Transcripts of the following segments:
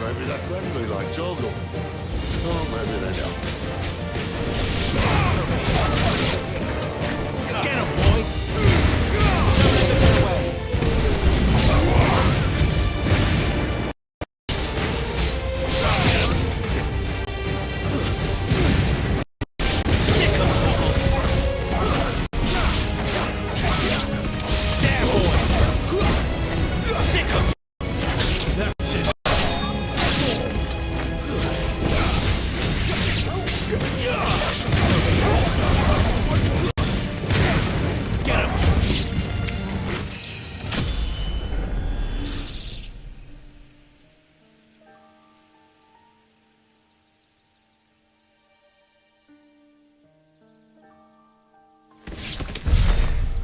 Maybe they're friendly like Torgal. Oh, maybe they're not. Get him, boy! Don't let them get away! Sick of Torgal! There, boy! Sick of That's it! Get him!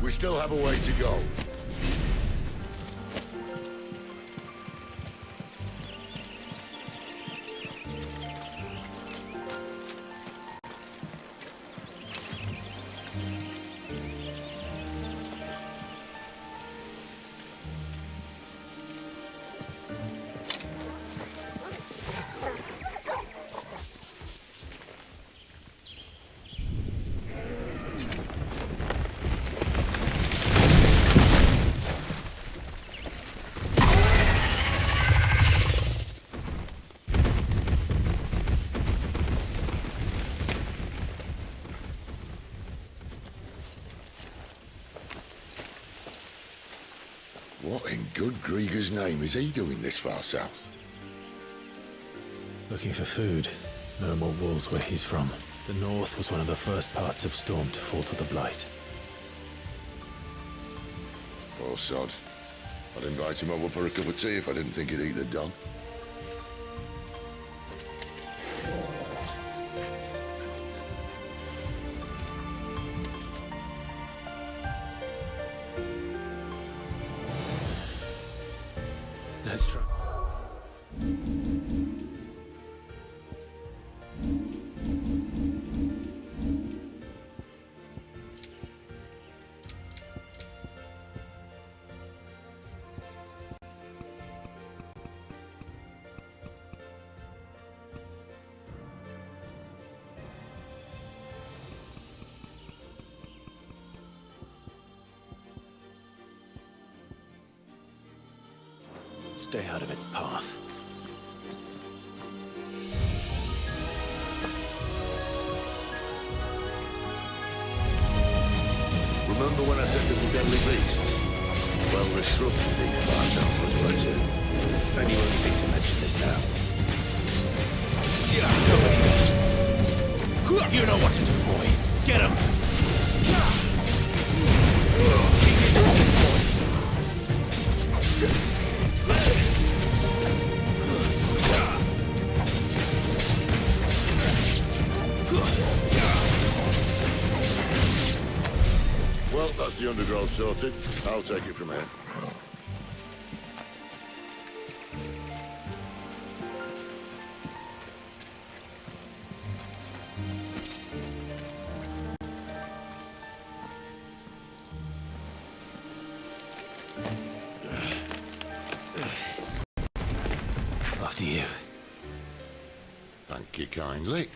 We still have a way to go. What in good Grieger's name is he doing this far south? Looking for food. No more wolves where he's from. The north was one of the first parts of Storm to fall to the Blight. Oh, poor sod. I'd invite him over for a cup of tea if I didn't think he'd eat the dog. Let's try. Stay out of its path. Remember when I said there were deadly beasts? Well, the shrubs in these parts out was right too. And you only think to mention this now. You know what to do, boy. Get him! Keep your distance, boy. Well, that's the undergrowth sorted. I'll take it from here. After you. Thank you kindly.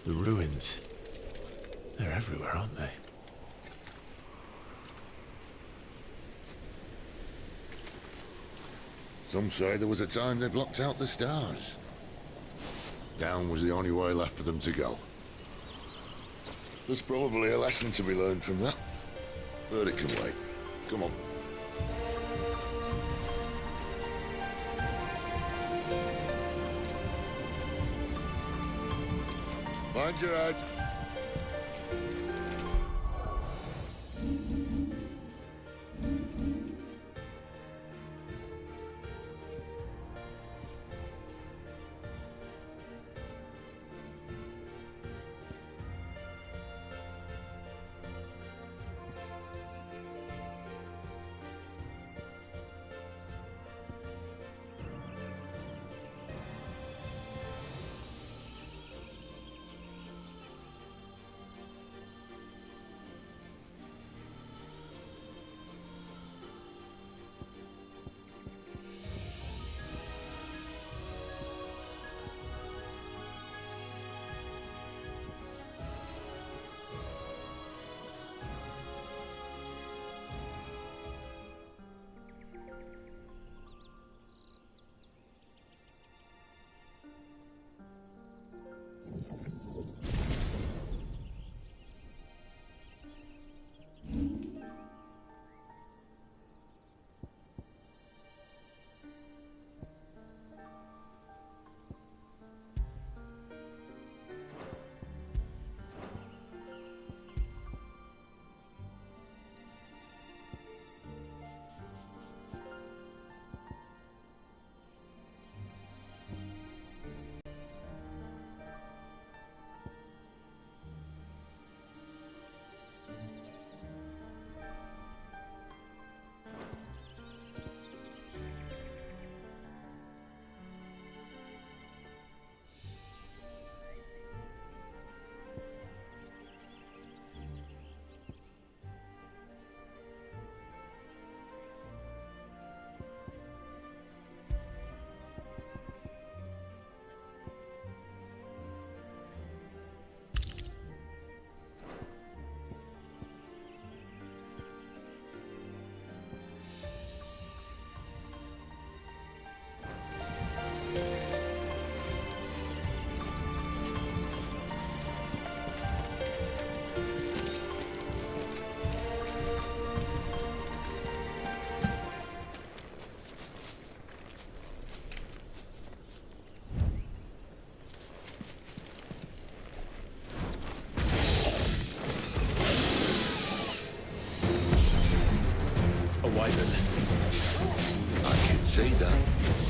The ruins. They're everywhere, aren't they? Some say there was a time they blocked out the stars. Down was the only way left for them to go. There's probably a lesson to be learned from that. But it can wait. Come on. Mind your head.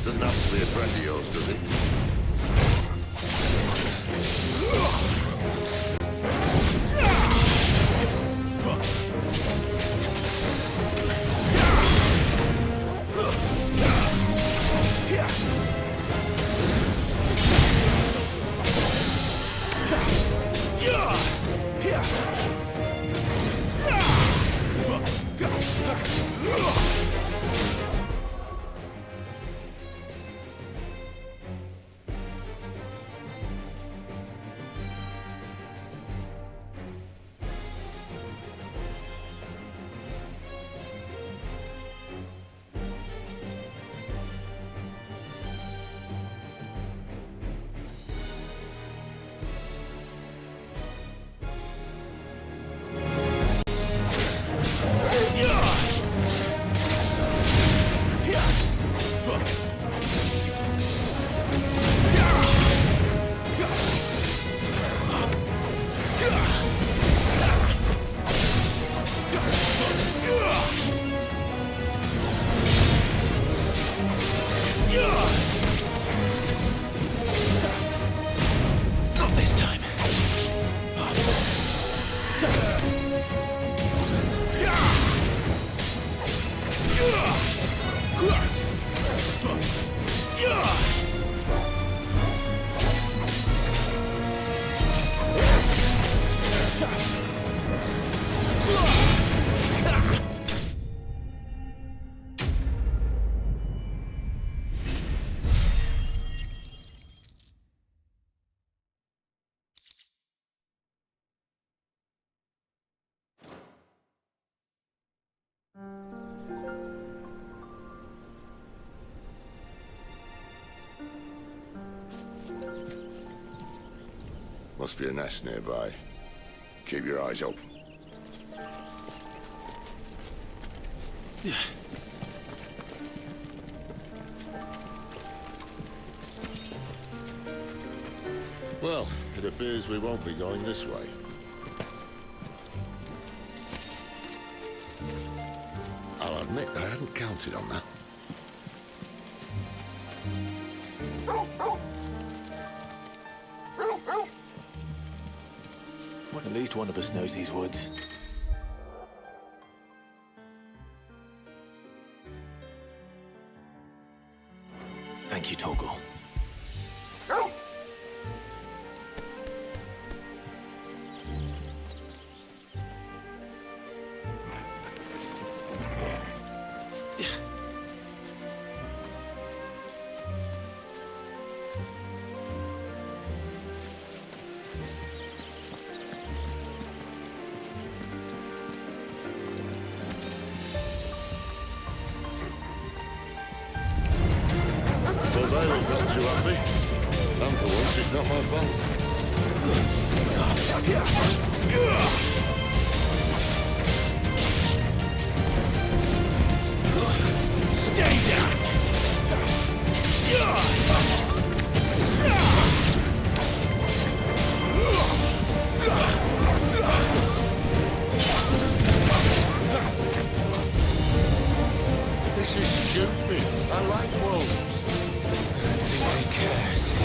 Doesn't have to be a friend of yours, does it? Must be a nest nearby. Keep your eyes open. Well, it appears we won't be going this way. I'll admit I hadn't counted on that. Well, at least one of us knows these woods. Thank you, Torgal. Vale's not too happy. And for once, it's not my fault. Stay down! This is stupid. I like wolves. They care, Sid.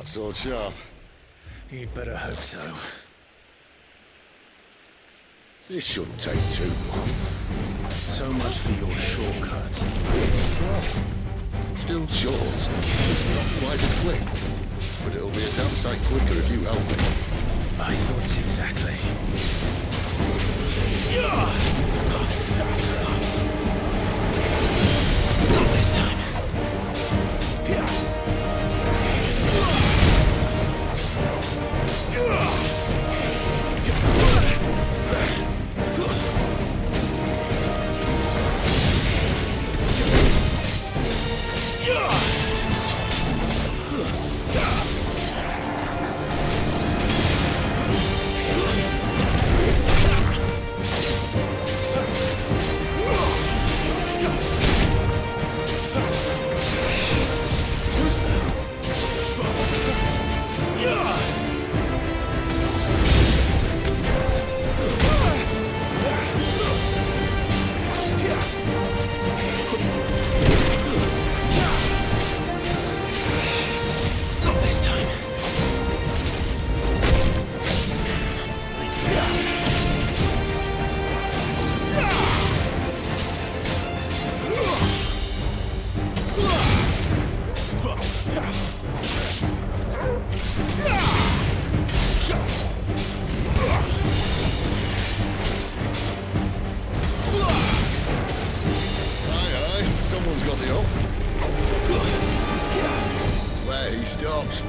sword sharp. You'd better hope so. This shouldn't take too long. So much for your shortcut. Well, still short. It's not quite as quick. But it'll be a damn sight quicker if you help me. My thoughts exactly. Not this time.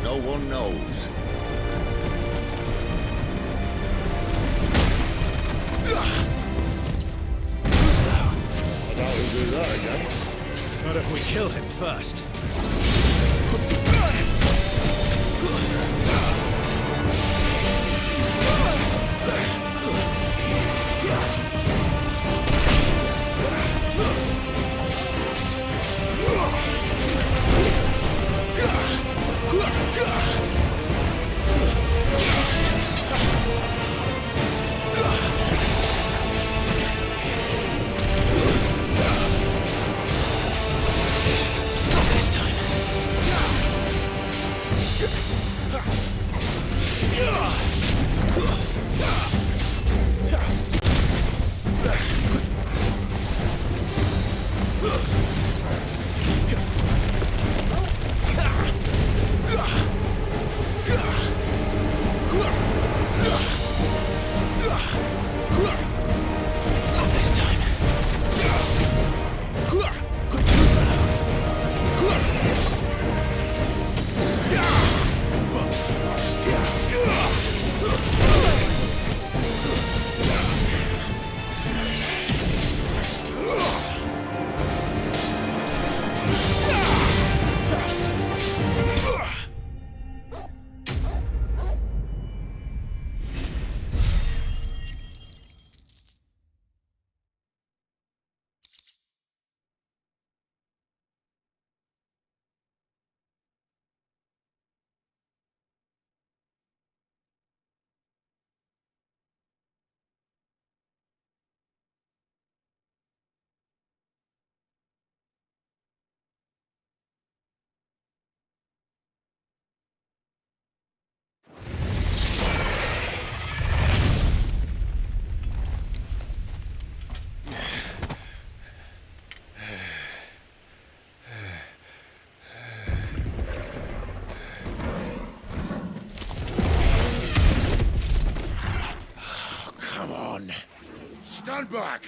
No one knows. I doubt he'll do that again. Not if we kill him first. Stand back!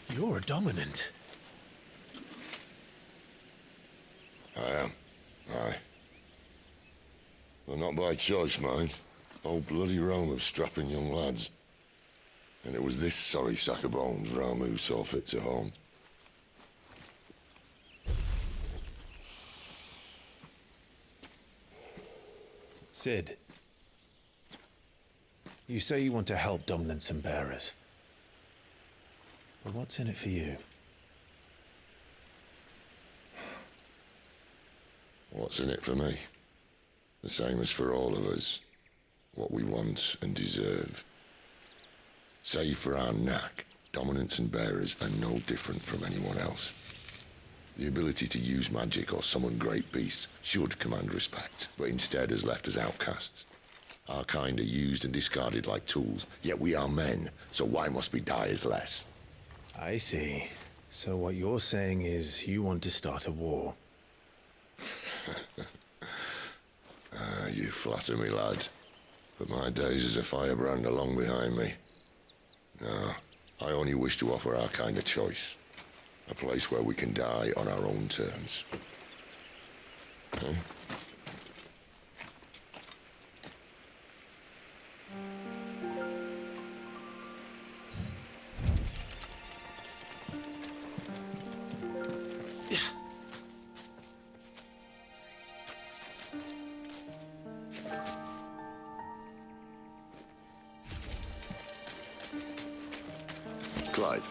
You're dominant. I am. Aye. Well, not by choice, mind. Old bloody Rome of strapping young lads. And it was this sorry sack of bones Ramu saw fit to home. Sid, you say you want to help dominants and bearers. But what's in it for you? What's in it for me? The same as for all of us. What we want and deserve. Save for our knack, dominants and bearers are no different from anyone else. The ability to use magic or summon great beasts should command respect, but instead has left us outcasts. Our kind are used and discarded like tools, yet we are men, so why must we die as less? I see. So what you're saying is you want to start a war. You flatter me, lad. But my days as a firebrand are long behind me. No, I only wish to offer our kind a choice. A place where we can die on our own terms. Huh? Clive,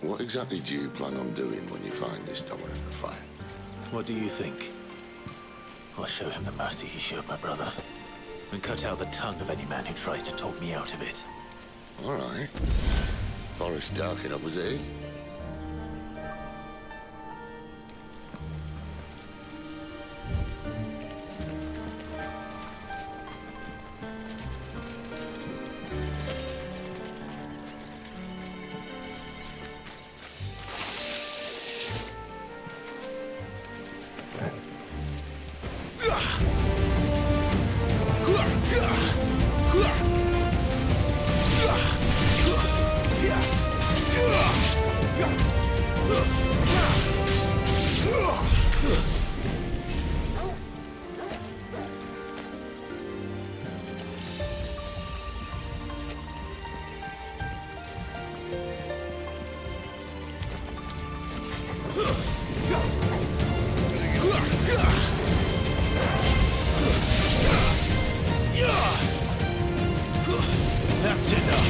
what exactly do you plan on doing when you find this dominant of fire? What do you think? I'll show him the mercy he showed my brother, and cut out the tongue of any man who tries to talk me out of it. All right. Forest dark enough as it is. That's enough.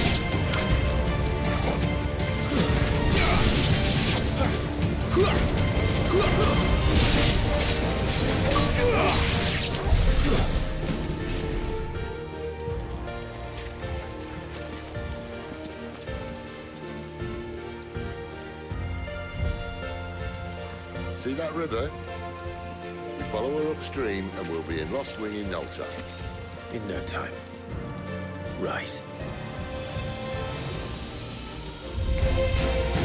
See that river? We follow her upstream and we'll be in Lost Wing in no time. In no time. Right.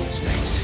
Snakes.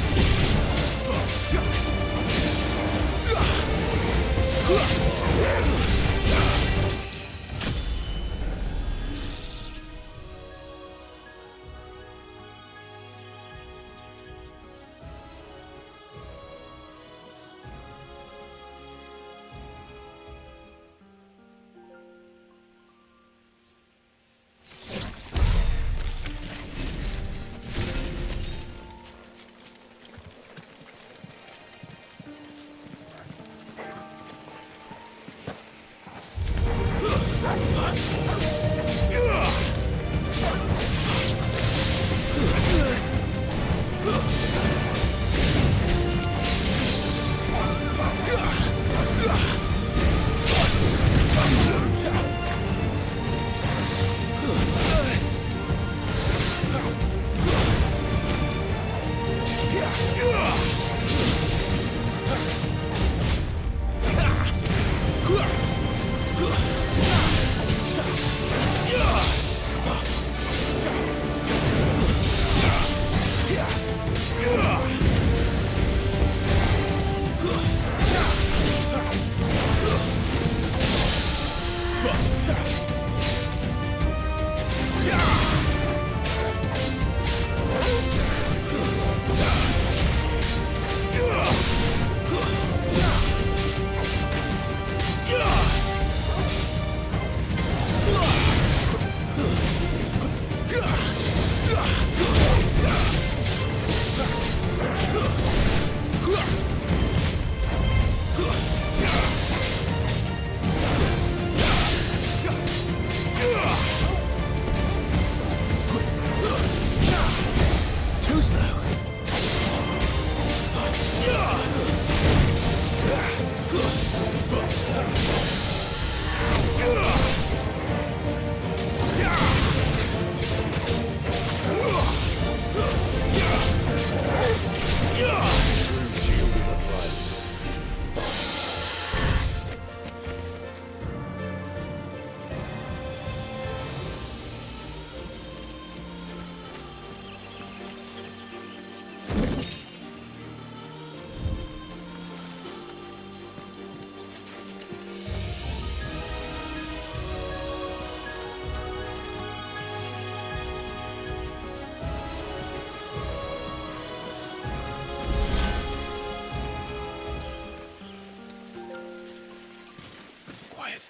quiet.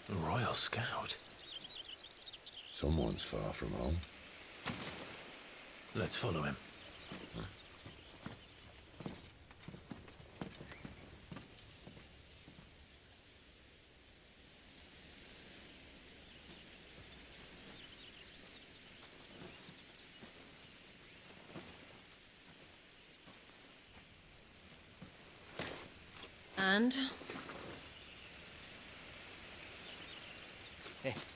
A Royal Scout? Someone's far from home. Let's follow him. And?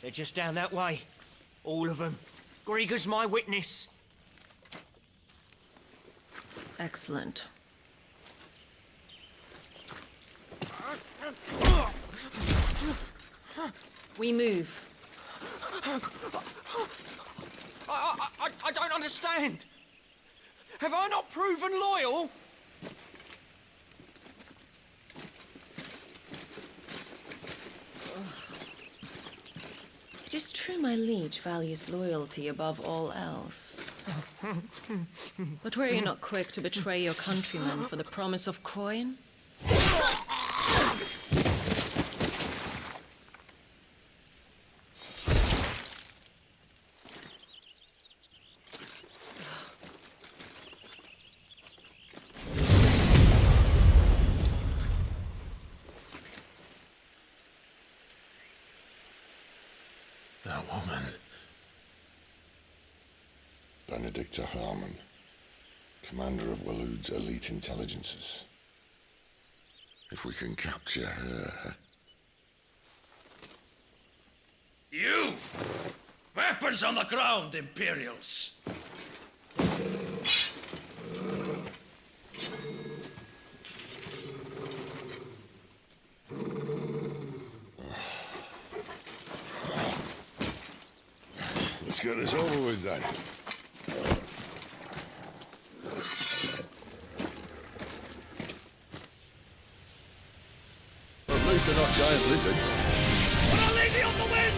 They're just down that way. All of them. Grieger's my witness. Excellent. We move. I don't understand. Have I not proven loyal? It is true my liege values loyalty above all else. But were you not quick to betray your countrymen for the promise of coin? That woman. Benedikta Harmon, commander of Waloed's elite intelligences. If we can capture her... You! Weapons on the ground, Imperials! Let's get this over with then. At least they're not giant lizards. I'll leave you on the wind!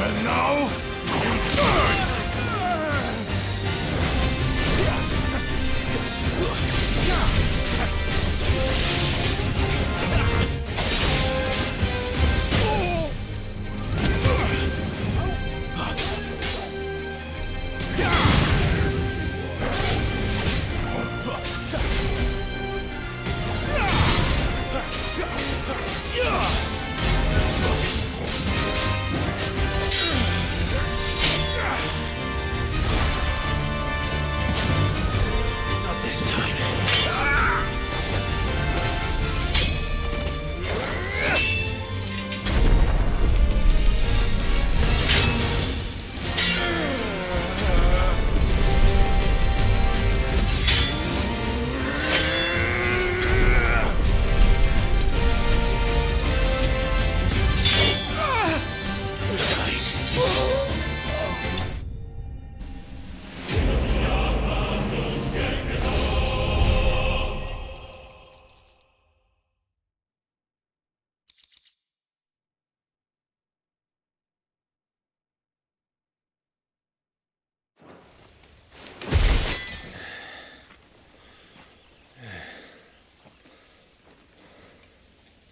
And now, you die! Not this time.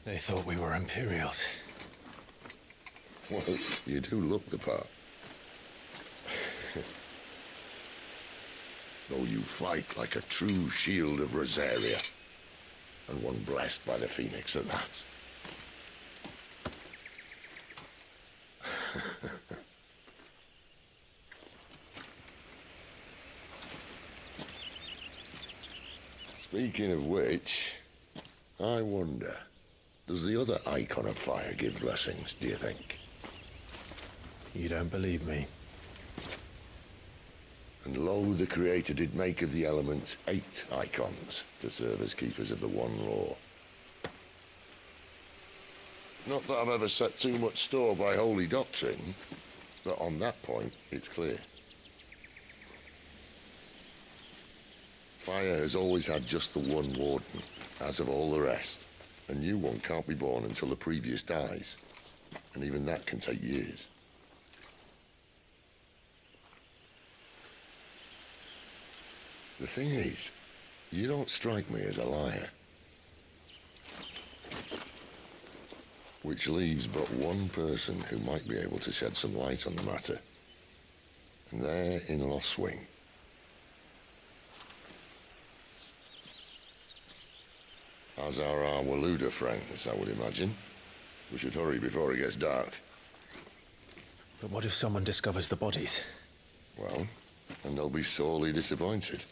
They thought we were Imperials. Well, you do look the part. Though you fight like a true shield of Rosaria. And one blessed by the Phoenix at that. Speaking of which, I wonder, does the other icon of fire give blessings, do you think? You don't believe me? And lo, the Creator did make of the elements 8 icons to serve as keepers of the one law. Not that I've ever set too much store by holy doctrine, but on that point, it's clear. Fire has always had just the one warden, as of all the rest. A new one can't be born until the previous dies, and even that can take years. The thing is, you don't strike me as a liar. Which leaves but one person who might be able to shed some light on the matter. And they're in Lost Swing. As are our Waluda friends, I would imagine. We should hurry before it gets dark. But what if someone discovers the bodies? Well, and they'll be sorely disappointed.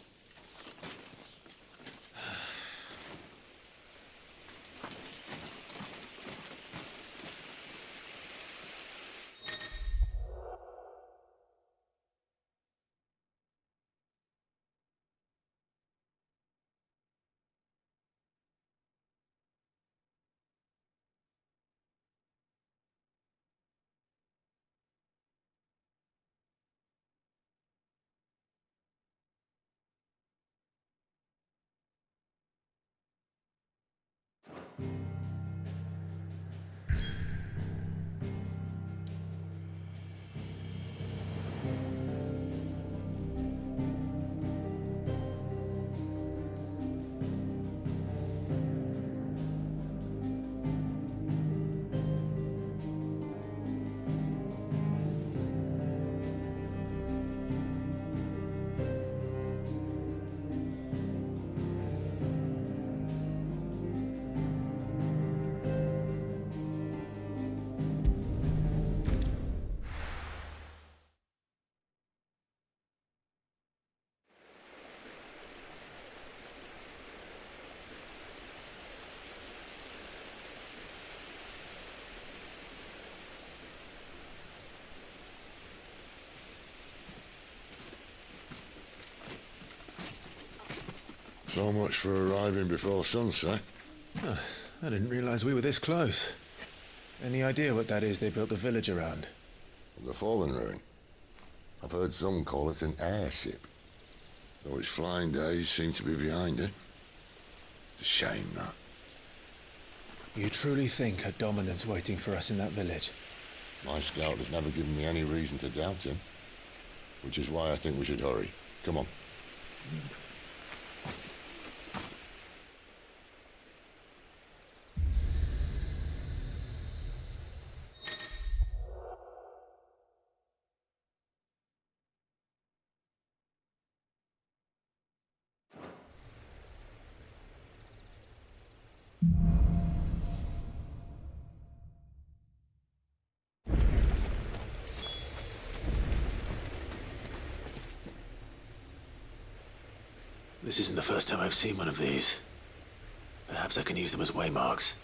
So much for arriving before sunset. Oh, I didn't realize we were this close. Any idea what that is they built the village around? The fallen ruin. I've heard some call it an airship. Though its flying days seem to be behind it. It's a shame, that. You truly think a dominant's waiting for us in that village? My scout has never given me any reason to doubt him, which is why I think we should hurry. Come on. This isn't the first time I've seen one of these. Perhaps I can use them as waymarks.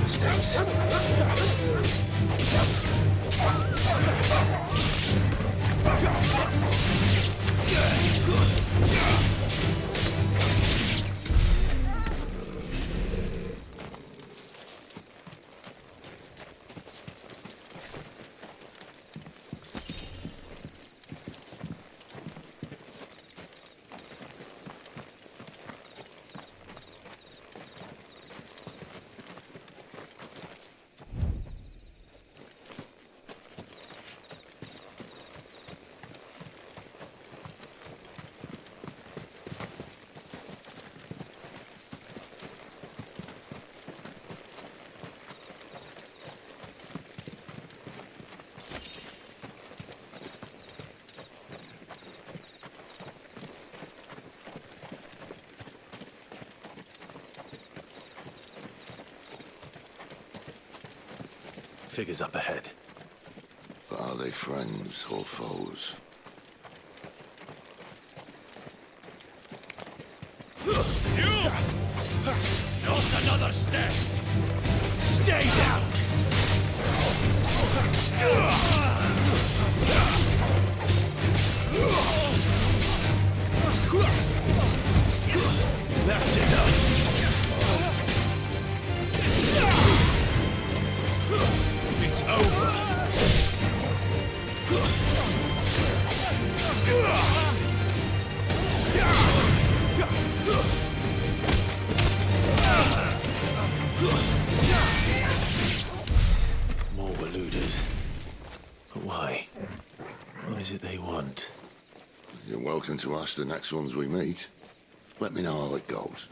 Mistakes. Figures up ahead. But are they friends or foes? You! Not another step! Stay down! That's enough! It's over! More Waluders. But why? What is it they want? You're welcome to ask the next ones we meet. Let me know how it goes.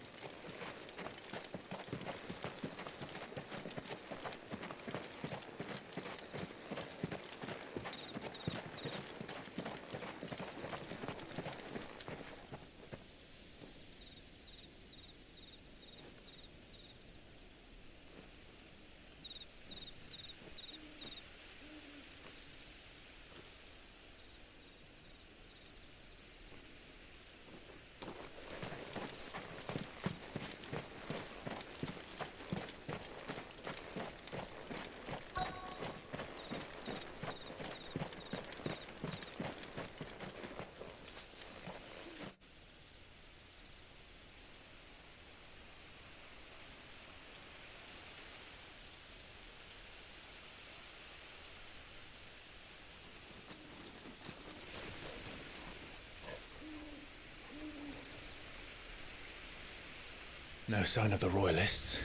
No sign of the Royalists.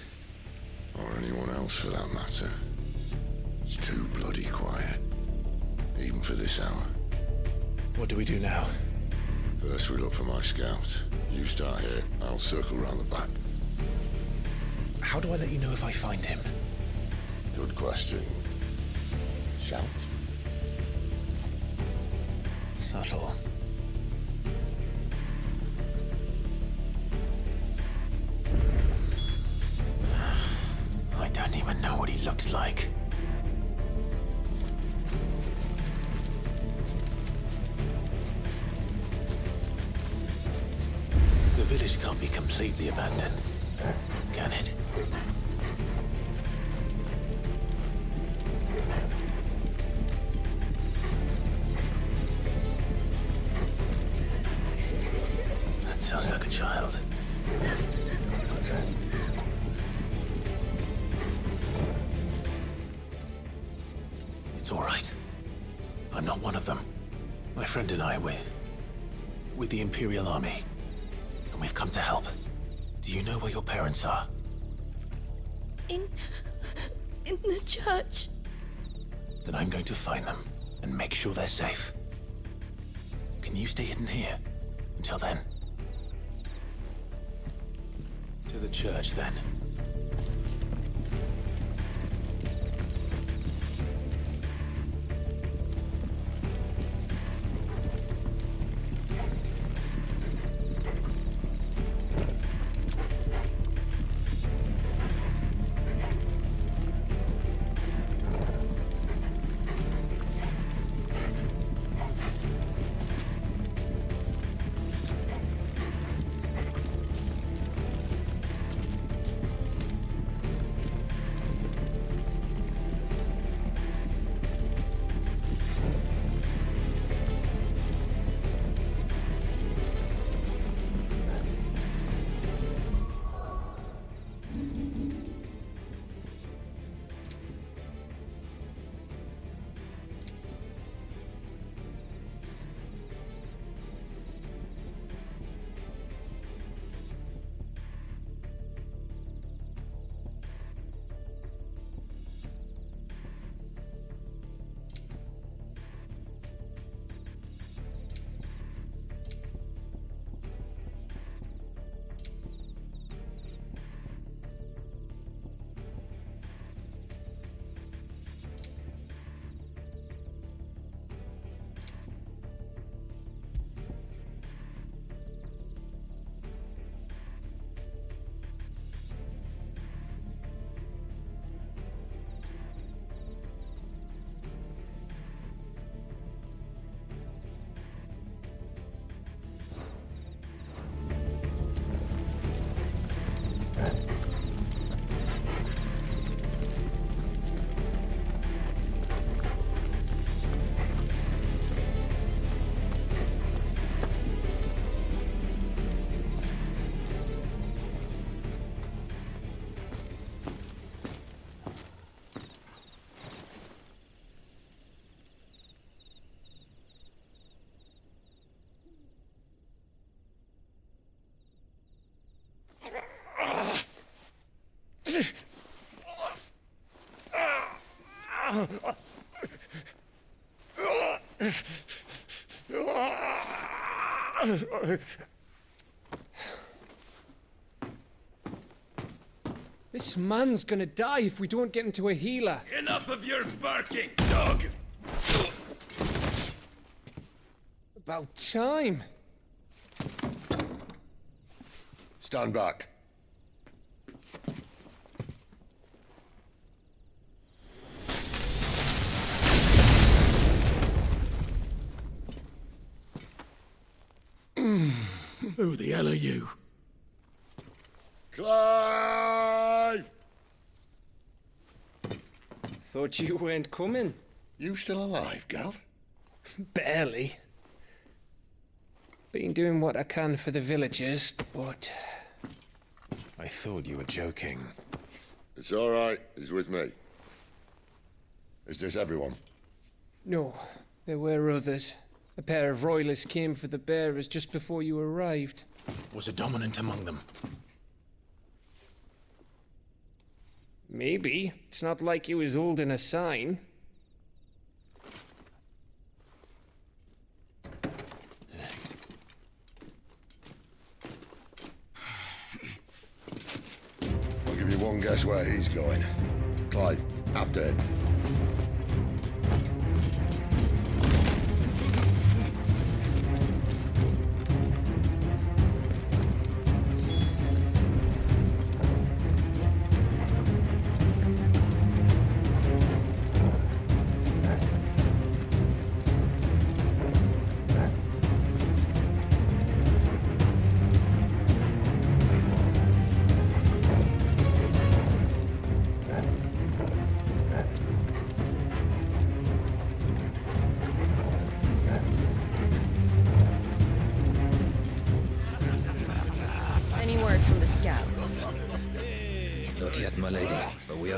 Or anyone else for that matter. It's too bloody quiet. Even for this hour. What do we do now? First we look for my scout. You start here, I'll circle round the back. How do I let you know if I find him? Good question. Shout. Subtle. I don't even know what he looks like. village can't be completely abandoned, can it? That sounds like a child. It's all right. I'm not one of them. My friend and I, we're with the Imperial Army. And we've come to help. Do you know where your parents are? In the church. Then I'm going to find them and make sure they're safe. Can you stay hidden here until then? To the church, then. This man's gonna die if we don't get into a healer. Enough of your barking, dog! About time. Stand back. Who the hell are you? Clive! Thought you weren't coming. You still alive, Gav? Barely. Been doing what I can for the villagers, but... I thought you were joking. It's all right. He's with me. Is this everyone? No, there were others. A pair of royalists came for the bearers just before you arrived. Was a dominant among them? Maybe. It's not like he was holding a sign. I'll give you one guess where he's going. Clive, after him.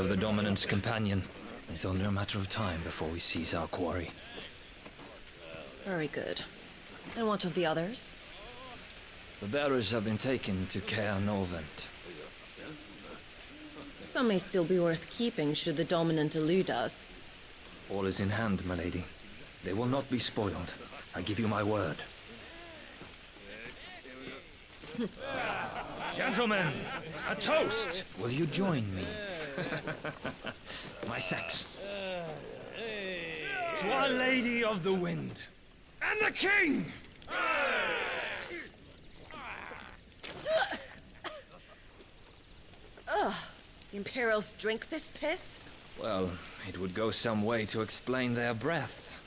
of the Dominant's companion. It's only a matter of time before we seize our quarry. Very good. And what of the others? The bearers have been taken to Caer Novent. Some may still be worth keeping should the Dominant elude us. All is in hand, my lady. They will not be spoiled. I give you my word. Gentlemen, a toast! Will you join me? My thanks. To Our Lady of the Wind. And the King! Ugh. The Imperials drink this piss? Well, it would go some way to explain their breath.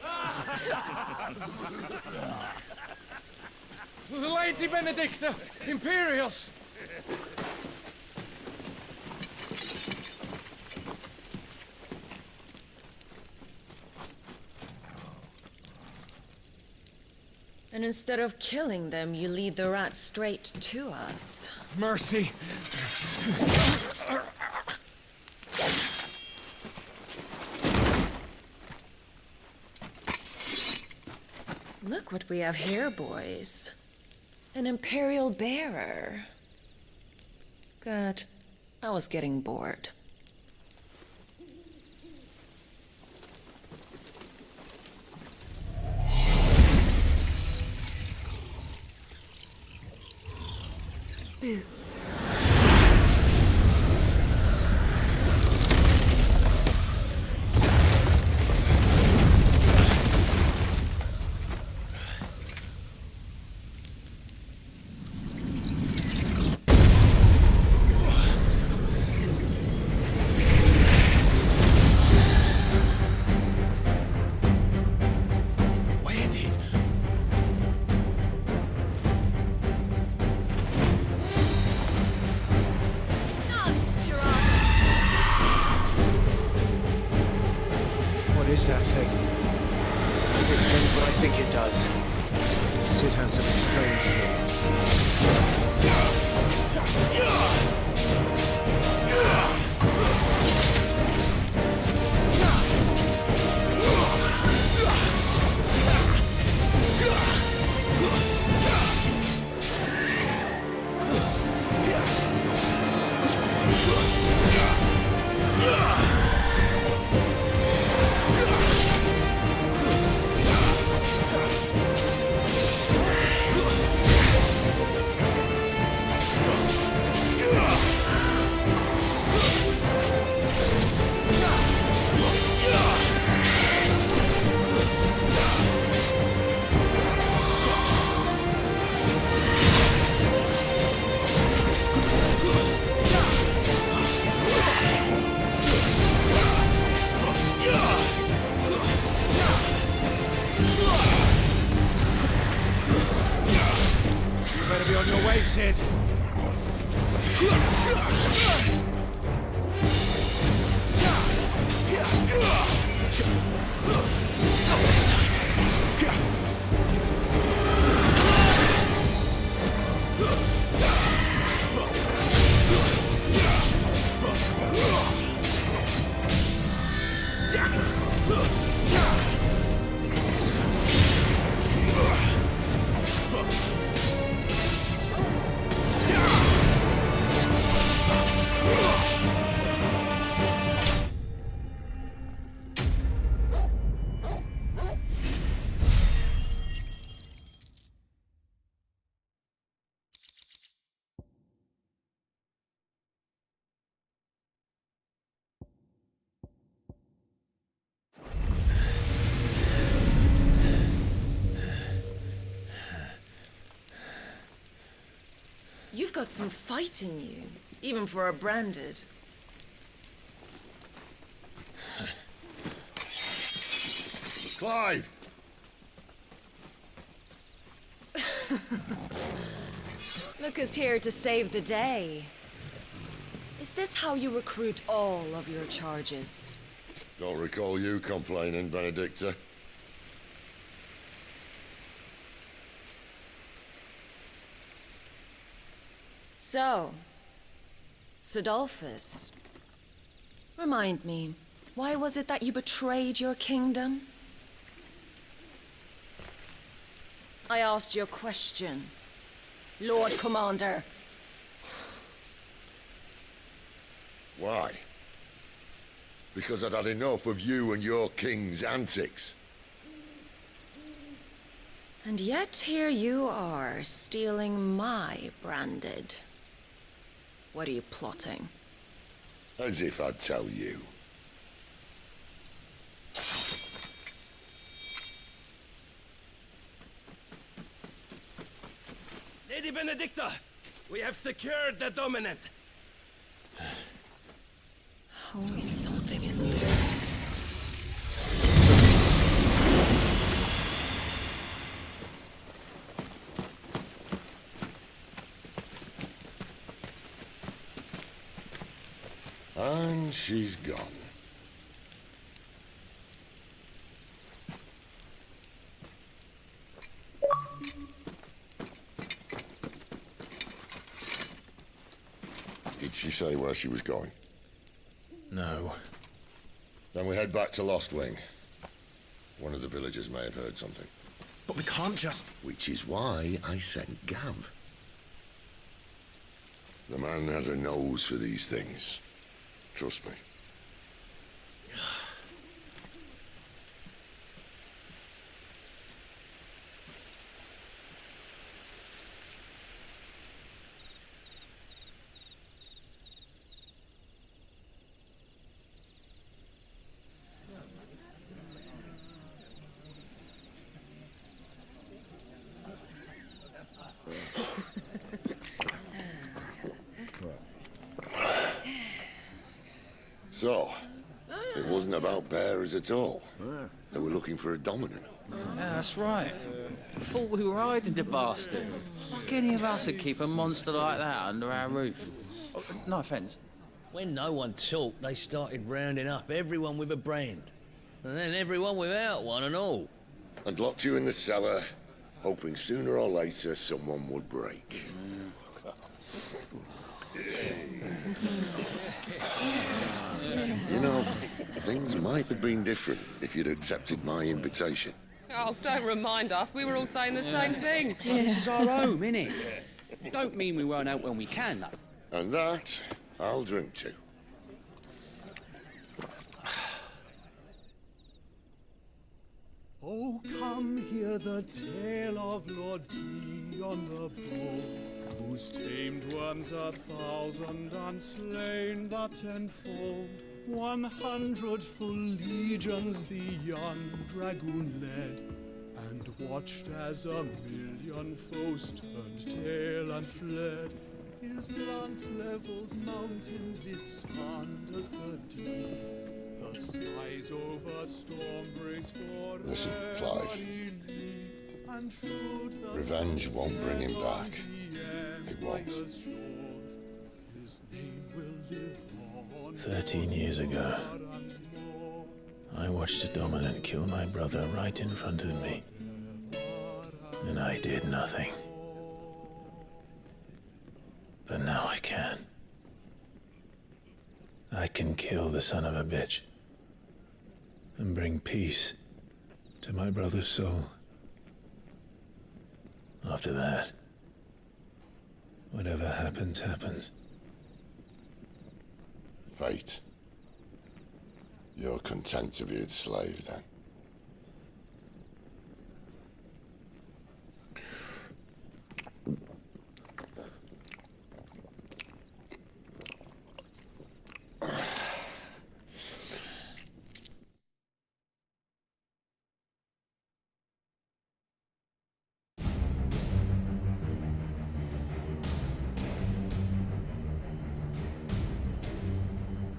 Lady Benedikta! Imperials! And instead of killing them, you lead the rats straight to us. Mercy! Look what we have here, boys. An Imperial bearer. Good. I was getting bored. Boo. What is that thing? If this means what I think it does, Sid has some explaining to do. Better be on your way, Sid. You've got some fight in you, even for a branded. Clive! Look who's here to save the day. Is this how you recruit all of your charges? Don't recall you complaining, Benedikta. So, Sidolphus, Remind me, why was it that you betrayed your kingdom? I asked you a question, Lord Commander. Why? Because I'd had enough of you and your king's antics. And yet here you are, stealing my branded. What are you plotting? As if I'd tell you. Lady Benedikta, we have secured the dominant. Always something, isn't there? And she's gone. Did she say where she was going? No. Then we head back to Lost Wing. One of the villagers may have heard something. But we can't just... Which is why I sent Gav. The man has a nose for these things. Trust me. So, it wasn't about bearers at all. They were looking for a dominant. Yeah, that's right. Thought we were hiding the bastard. Like any of us would keep a monster like that under our roof. Oh, no offence. When no one talked, they started rounding up everyone with a brand. And then everyone without one and all. And locked you in the cellar, hoping sooner or later someone would break. You know, things might have been different if you'd accepted my invitation. Oh, don't remind us. We were all saying the same thing. This is our home, innit? Don't mean we won't out when we can, though. And that, I'll drink to. Oh, come hear the tale of Lord Dion the Bold, whose tamed worms 1,000 and slain the tenfold. 100 full legions the young dragoon led, and watched as 1,000,000 foes turned tail and fled. His lance levels mountains, it sanders the deep. The skies over storm breaks for Listen, Clive. Revenge won't bring him back. It won't. 13 years ago, I watched a dominant kill my brother right in front of me. And I did nothing. But now I can. I can kill the son of a bitch and bring peace to my brother's soul. After that, whatever happens, happens. Fate. You're content to be its slave, then?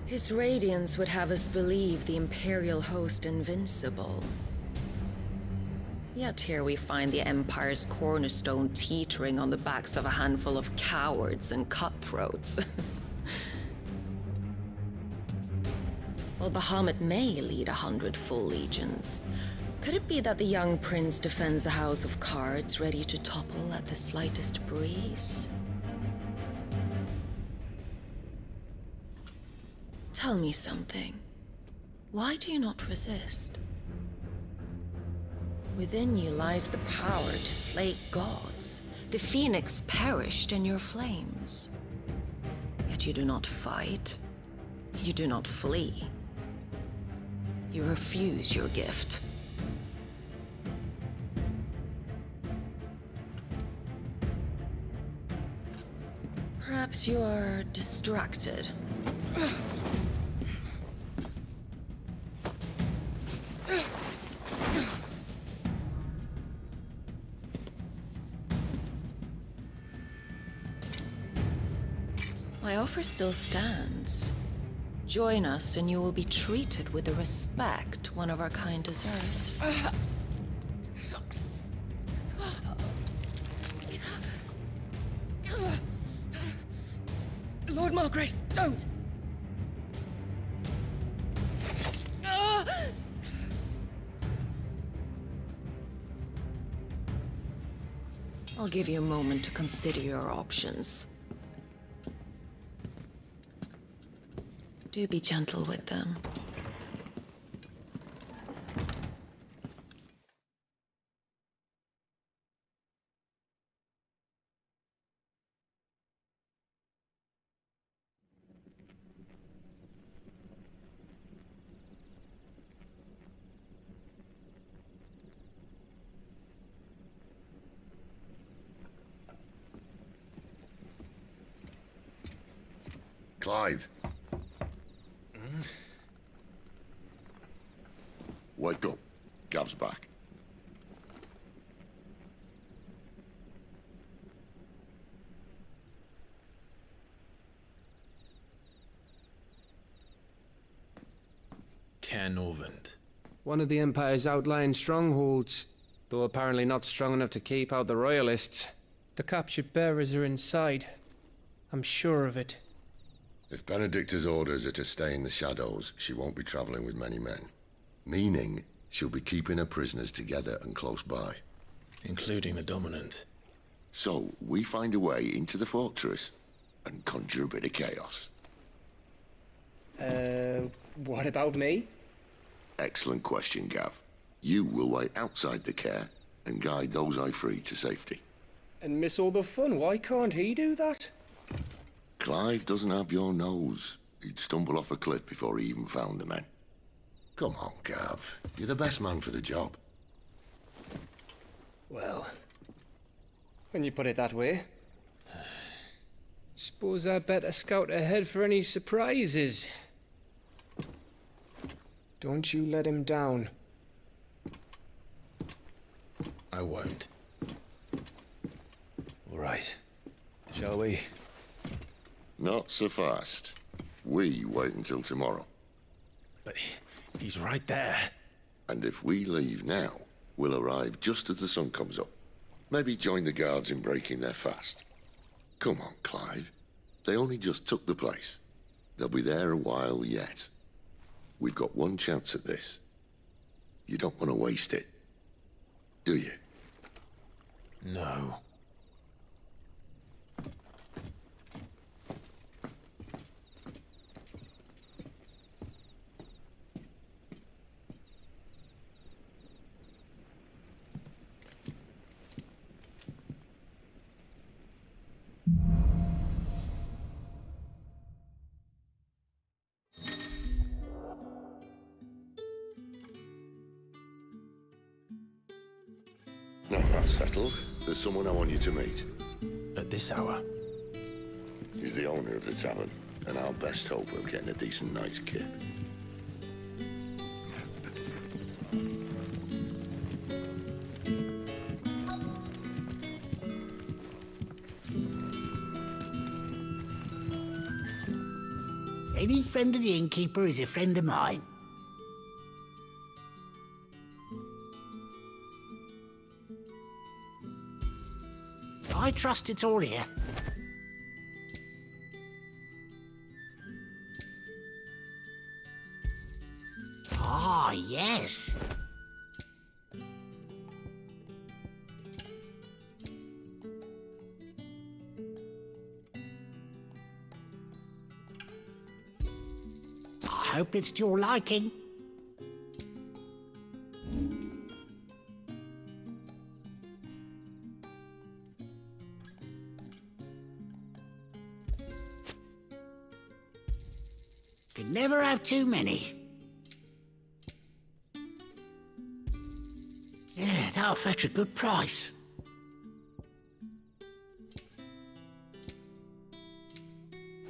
His radiance would have us believe the Imperial host invincible. Yet here we find the Empire's cornerstone teetering on the backs of a handful of cowards and cutthroats. While Bahamut may lead 100 full legions, could it be that the young prince defends a house of cards ready to topple at the slightest breeze? Tell me something. Why do you not resist? Within you lies the power to slay gods. The phoenix perished in your flames. Yet you do not fight. You do not flee. You refuse your gift. Perhaps you are distracted. My offer still stands. Join us and you will be treated with the respect one of our kind deserves. Lord Margrace, don't! I'll give you a moment to consider your options. Do be gentle with them. Clive. Wake up. Gav's back. Caernarvon. One of the Empire's outlying strongholds, though apparently not strong enough to keep out the Royalists. The captured bearers are inside. I'm sure of it. If Benedikta's orders are to stay in the shadows, she won't be traveling with many men. Meaning, she'll be keeping her prisoners together and close by. Including the Dominant. So, we find a way into the fortress and conjure a bit of chaos. What about me? Excellent question, Gav. You will wait outside the care and guide those I free to safety. And miss all the fun, why can't he do that? Clive doesn't have your nose. He'd stumble off a cliff before he even found the men. Come on, Gav. You're the best man for the job. Well, when you put it that way. Suppose I better scout ahead for any surprises. Don't you let him down. I won't. All right. Shall we? Not so fast. We wait until tomorrow. But he's right there. And if we leave now, we'll arrive just as the sun comes up. Maybe join the guards in breaking their fast. Come on, Clive. They only just took the place. They'll be there a while yet. We've got one chance at this. You don't want to waste it, do you? No. Now that's settled. There's someone I want you to meet. At this hour? He's the owner of the tavern, and our best hope of getting a decent night's kip. Any friend of the innkeeper is a friend of mine. I trust it's all here. Ah, yes. hope it's to your liking. Can never have too many. Yeah, that'll fetch a good price.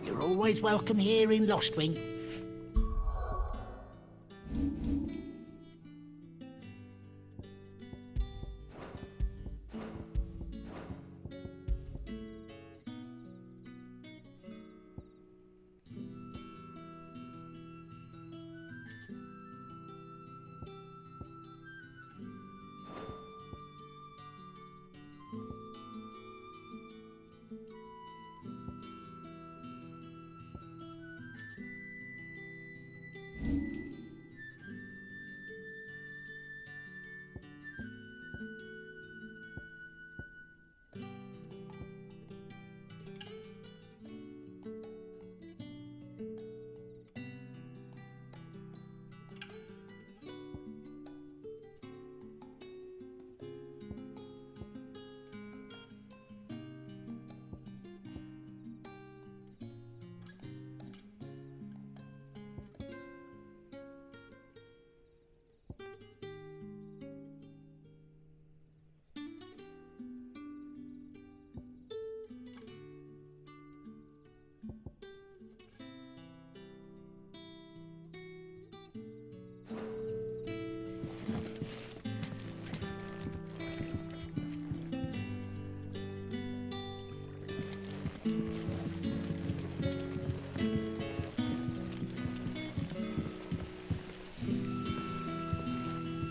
You're always welcome here in Lostwing.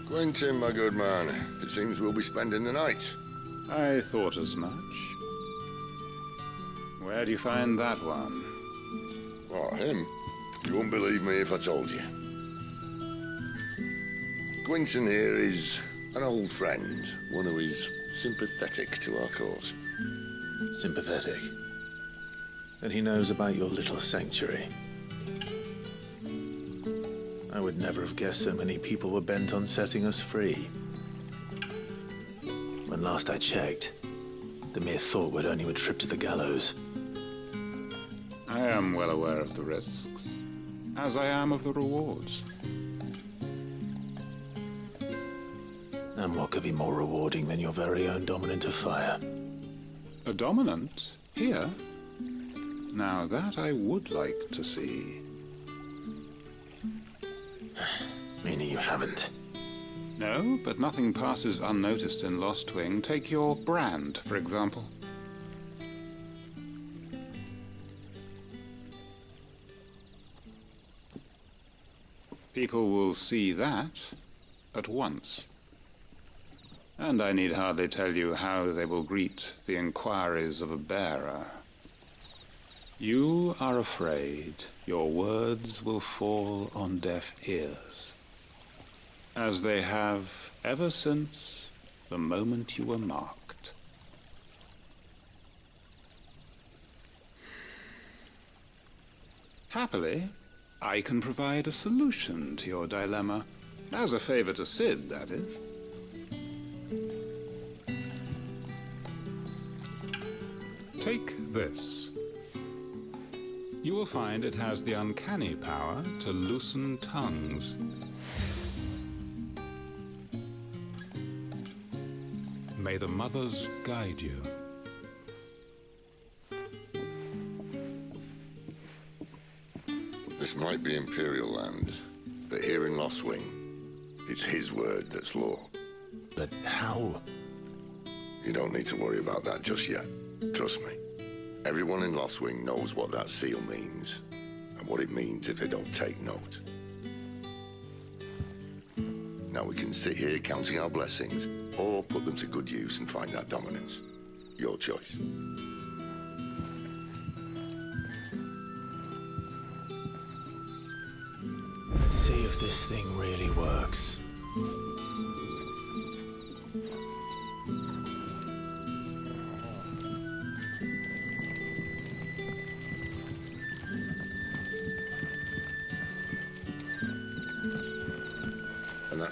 Quentin, my good man, it seems we'll be spending the night. I thought as much. Where do you find that one? What, him? You wouldn't believe me if I told you. Quentin here is an old friend, one who is sympathetic to our cause. Sympathetic. And he knows about your little sanctuary. I would never have guessed so many people were bent on setting us free. When last I checked, the mere thought would earn you a trip to the gallows. I am well aware of the risks, as I am of the rewards. And what could be more rewarding than your very own dominant of fire? A dominant? Here? Now that I would like to see. Meaning you haven't? No, but nothing passes unnoticed in Lostwing. Take your brand, for example. People will see that at once. And I need hardly tell you how they will greet the inquiries of a bearer. You are afraid your words will fall on deaf ears, as they have ever since the moment you were marked. Happily, I can provide a solution to your dilemma, as a favor to Sid, that is. Take this. You will find it has the uncanny power to loosen tongues. May the mothers guide you. This might be Imperial land, but here in Lostwing, it's his word that's law. But how? You don't need to worry about that just yet. Trust me. Everyone in Lostwing knows what that seal means, and what it means if they don't take note. Now we can sit here counting our blessings, or put them to good use and find that dominance. Your choice. Let's see if this thing really works.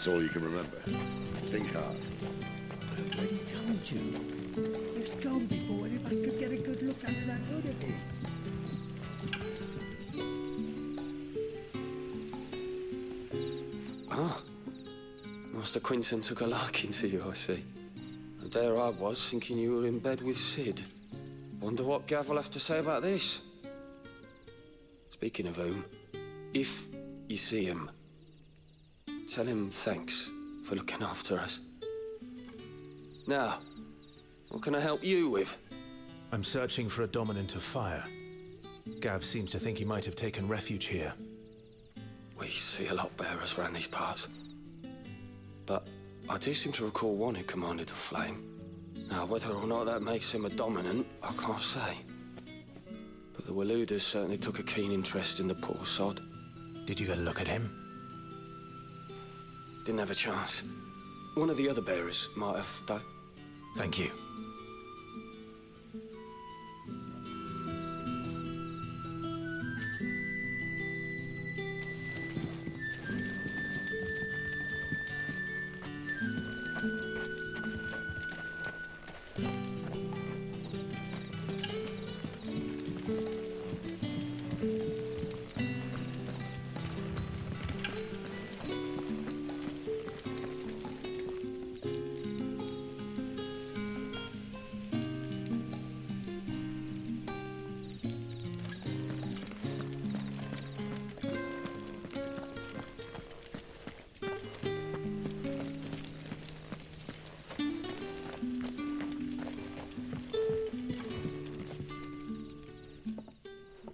That's all you can remember. Think hard. I already told you. He was gone before any of us could get a good look under that hood of his. Ah. Master Quinton took a liking to you, I see. And there I was, thinking you were in bed with Sid. Wonder what Gav will have to say about this. Speaking of whom, if you see him, tell him thanks for looking after us. Now, what can I help you with? I'm searching for a dominant of fire. Gav seems to think he might have taken refuge here. We see a lot bearers around these parts. But I do seem to recall one who commanded the flame. Now, whether or not that makes him a dominant, I can't say. But the Waluders certainly took a keen interest in the poor sod. Did you get a look at him? Didn't have a chance. One of the other bearers might have, though. Thank you.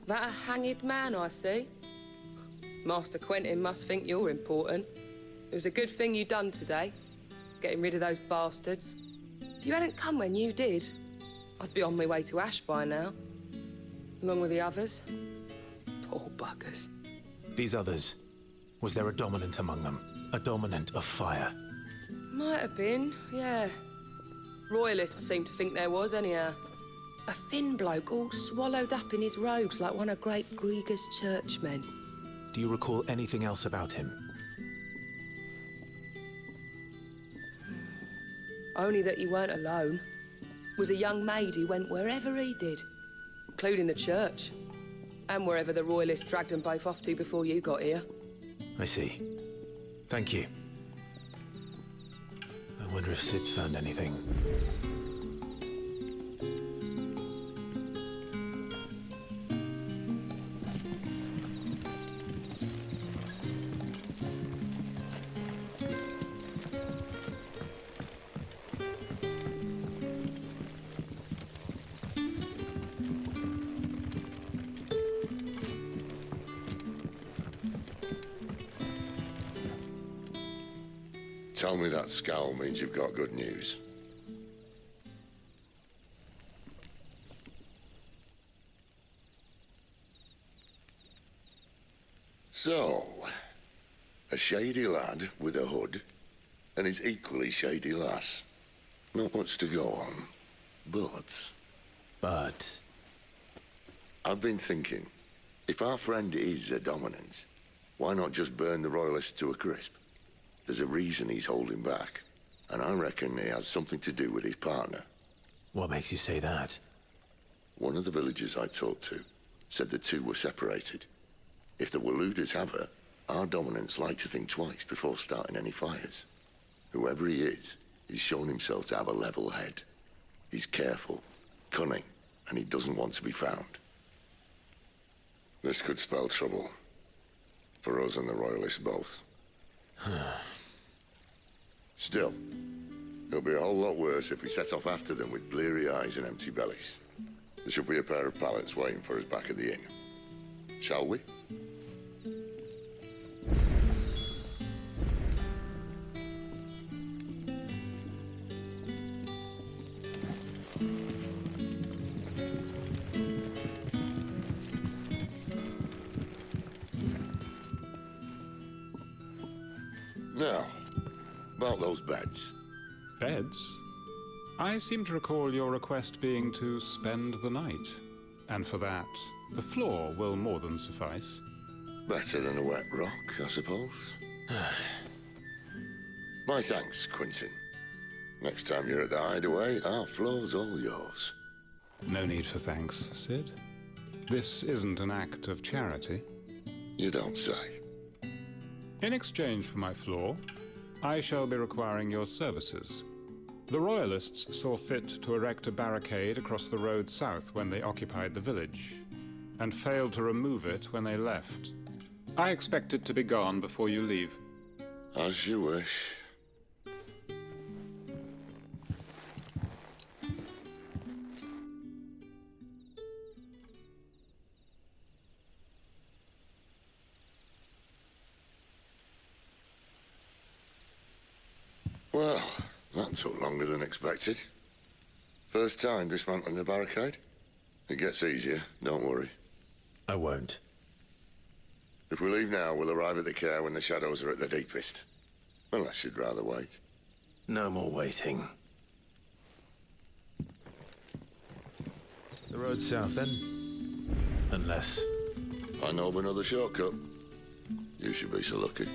That a hanged man I see? Master Quentin must think you're important. It was a good thing you done today, getting rid of those bastards. If you hadn't come when you did, I'd be on my way to Ash by now, along with the others. Poor buggers. These others, was there a dominant among them? A dominant of fire? Might have been, yeah. Royalists seem to think there was, anyhow. A thin bloke all swallowed up in his robes like one of Great Grieger's churchmen. Do you recall anything else about him? Only that he weren't alone. Was a young maid who went wherever he did, including the church, and wherever the Royalists dragged them both off to before you got here. I see. Thank you. I wonder if Sid's found anything. Tell me that scowl means you've got good news. So, a shady lad with a hood and his equally shady lass. Not much to go on, but... I've been thinking, if our friend is a dominant, why not just burn the Royalists to a crisp? There's a reason he's holding back, and I reckon he has something to do with his partner. What makes you say that? One of the villagers I talked to said the two were separated. If the Waluders have her, our dominants like to think twice before starting any fires. Whoever he is, he's shown himself to have a level head. He's careful, cunning, and he doesn't want to be found. This could spell trouble. For us and the Royalists both. Still, it'll be a whole lot worse if we set off after them with bleary eyes and empty bellies. There should be a pair of pallets waiting for us back at the inn. Shall we? Now, about those beds. Beds? I seem to recall your request being to spend the night. And for that, the floor will more than suffice. Better than a wet rock, I suppose. My thanks, Quentin. Next time you're at the hideaway, our floor's all yours. No need for thanks, Sid. This isn't an act of charity. You don't say. In exchange for my floor, I shall be requiring your services. The Royalists saw fit to erect a barricade across the road south when they occupied the village, and failed to remove it when they left. I expect it to be gone before you leave. As you wish. Well, that took longer than expected. First time dismantling the barricade? It gets easier, don't worry. I won't. If we leave now, we'll arrive at the care when the shadows are at their deepest. Unless you'd rather wait. No more waiting. The road south, then? Unless... I know of another shortcut. You should be so lucky.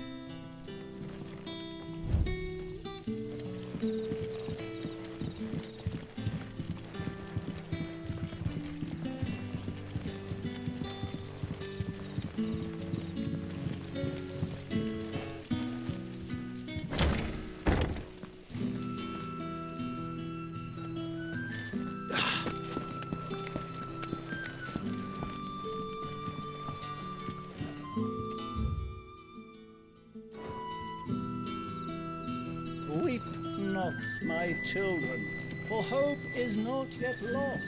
Weep not, my children, for hope is not yet lost.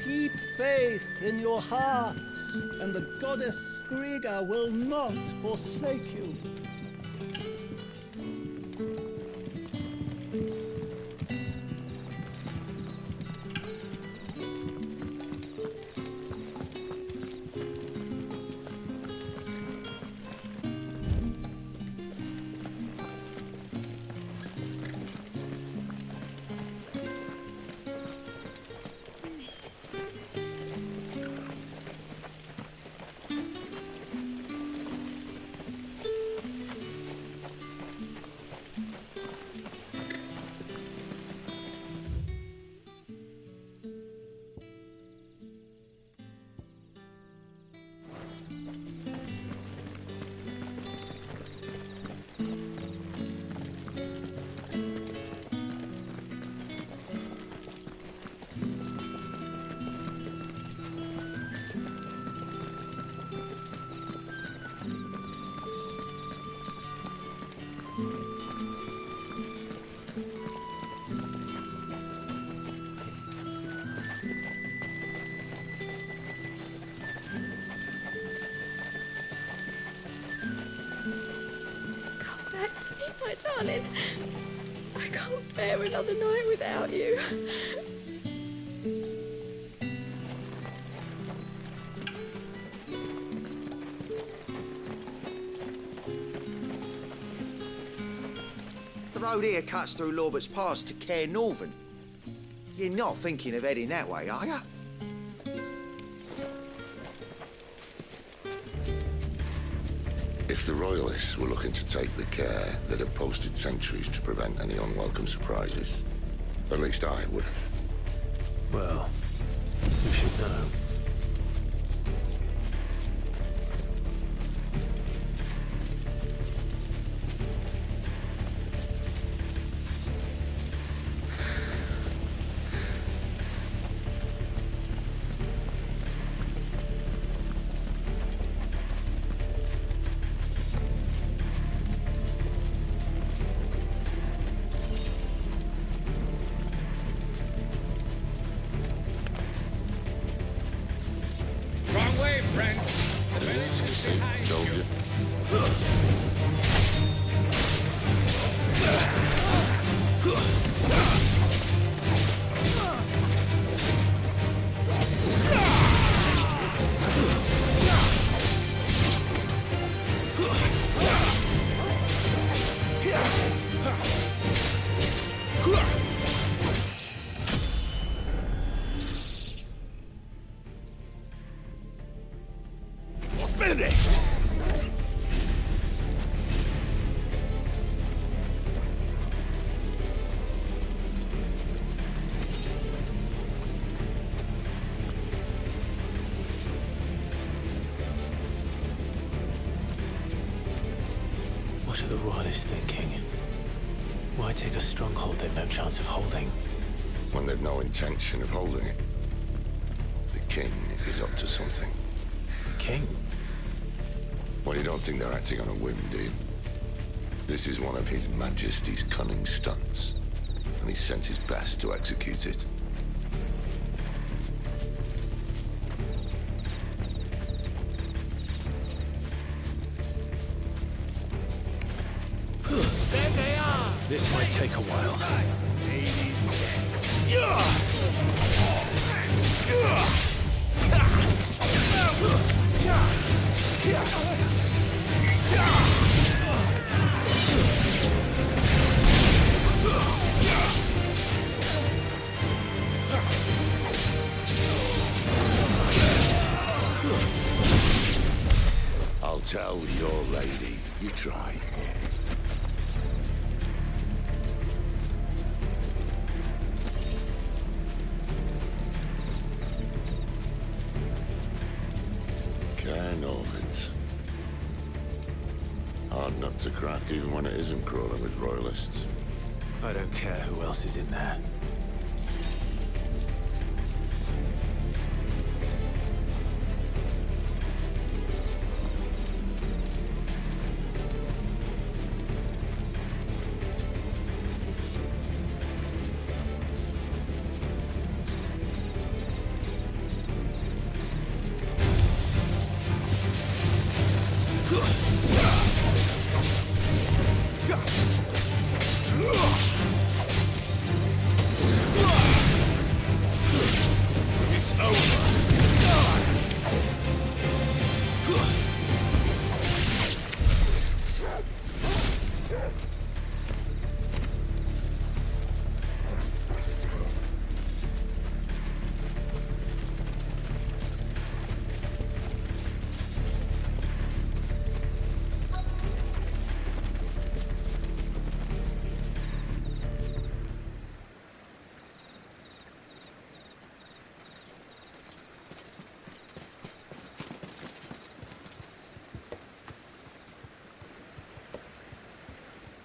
Keep faith in your hearts, and the goddess Skriga will not forsake you. My darling, I can't bear another night without you. The road here cuts through Lorbert's Pass to Care Northern. You're not thinking of heading that way, are you? If the Royalists were looking to take the care, they'd have posted sentries to prevent any unwelcome surprises. At least I would have. Well, you should know. royalist thinking? Why take a stronghold they've no chance of holding? When they've no intention of holding it. The king is up to something. King? Well, you don't think they're acting on a whim, do you? This is one of His Majesty's cunning stunts, and he sent his best to execute it. There they are! This might take a while. I'll tell your lady. You try. Cairnovans. Hard nut to crack even when it isn't crawling with royalists. I don't care who else is in there.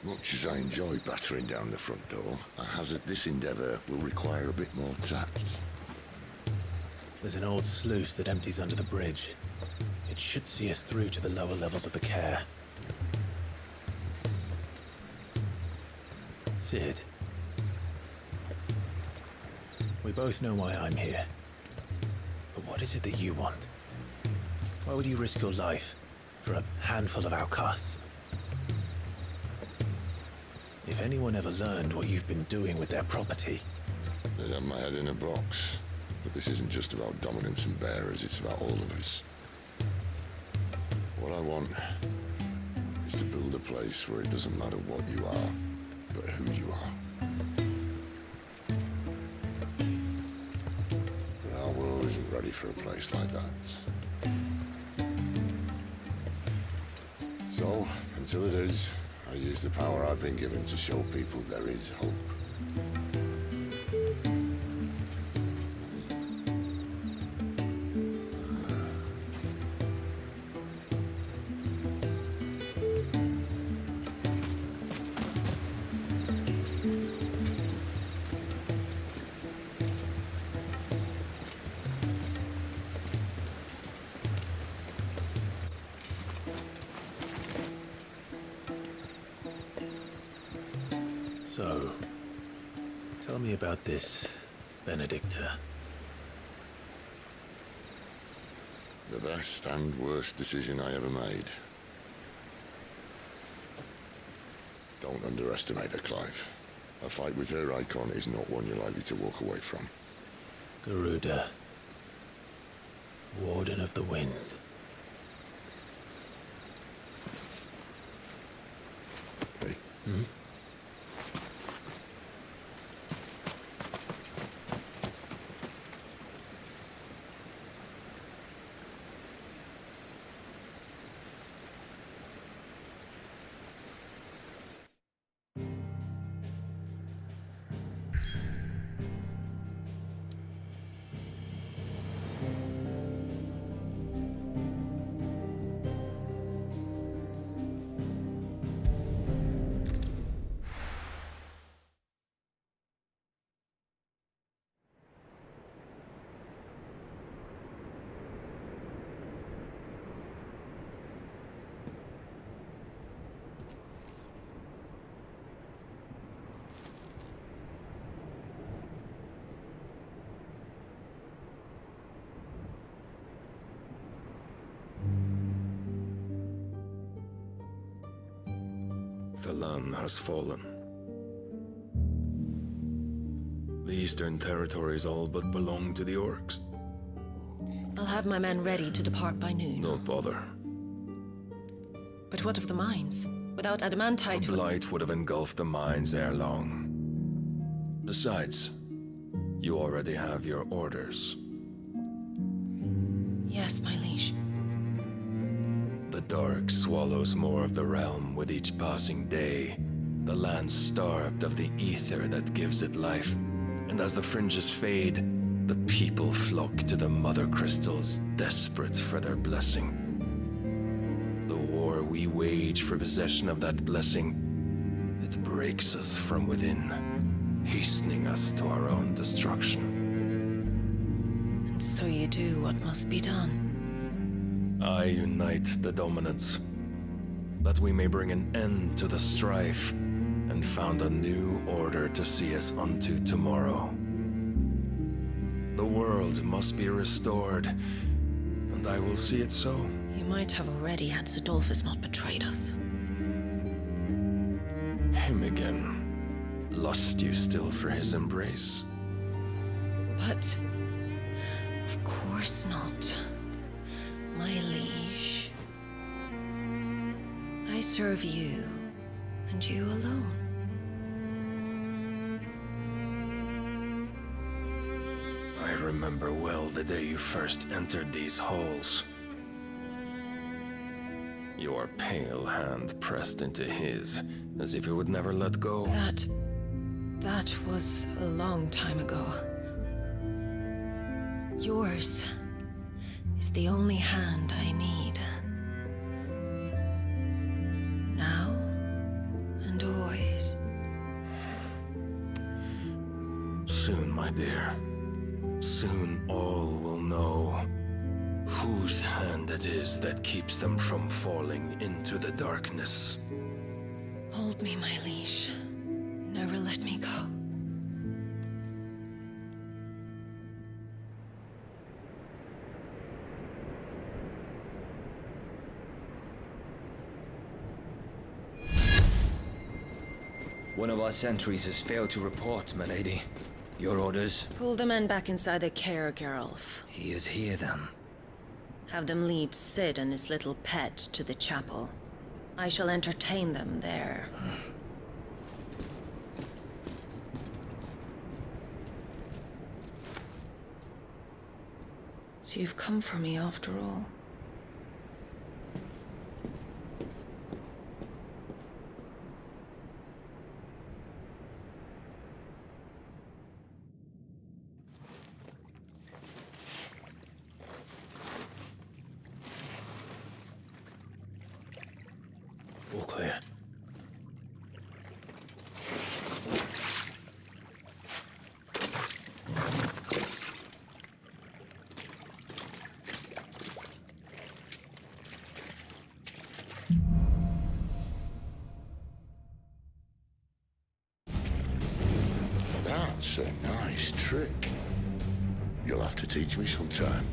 Much as I enjoy battering down the front door, I hazard this endeavour will require a bit more tact. There's an old sluice that empties under the bridge. It should see us through to the lower levels of the care. Sid. We both know why I'm here. But what is it that you want? Why would you risk your life for a handful of outcasts? If anyone ever learned what you've been doing with their property... They'd have my head in a box. But this isn't just about dominance and bearers, it's about all of us. What I want is to build a place where it doesn't matter what you are, but who you are. But our world isn't ready for a place like that. So, until it is, I use the power I've been given to show people there is hope. So, tell me about this, Benedikta. The best and worst decision I ever made. Don't underestimate her, Clive. A fight with her icon is not one you're likely to walk away from. Garuda. Warden of the Wind. Hey? Hmm? The land has fallen. The Eastern territories all but belong to the orcs. I'll have my men ready to depart by noon. Don't bother. But what of the mines? Without adamantite... The blight would have engulfed the mines ere long. Besides, you already have your orders. Yes, my liege. The dark swallows more of the realm with each passing day. The land starved of the ether that gives it life. And as the fringes fade, the people flock to the mother crystals, desperate for their blessing. The war we wage for possession of that blessing, it breaks us from within, hastening us to our own destruction. And so you do what must be done. I unite the dominants, that we may bring an end to the strife, and found a new order to see us unto tomorrow. The world must be restored, and I will see it so. You might have already had Zidolphus not betrayed us. Him again. Lust you still for his embrace? But... of course not. My liege. I serve you, and you alone. I remember well the day you first entered these halls. Your pale hand pressed into his, as if it would never let go. That was a long time ago. Yours is the only hand I need. Now and always. Soon, my dear. Soon all will know whose hand it is that keeps them from falling into the darkness. Hold me, my liege. Never let me go. One of our sentries has failed to report, my lady. Your orders? Pull the men back inside the care, Geralf. He is here, then. Have them lead Sid and his little pet to the chapel. I shall entertain them there. So you've come for me after all. All clear. That's a nice trick. You'll have to teach me sometime.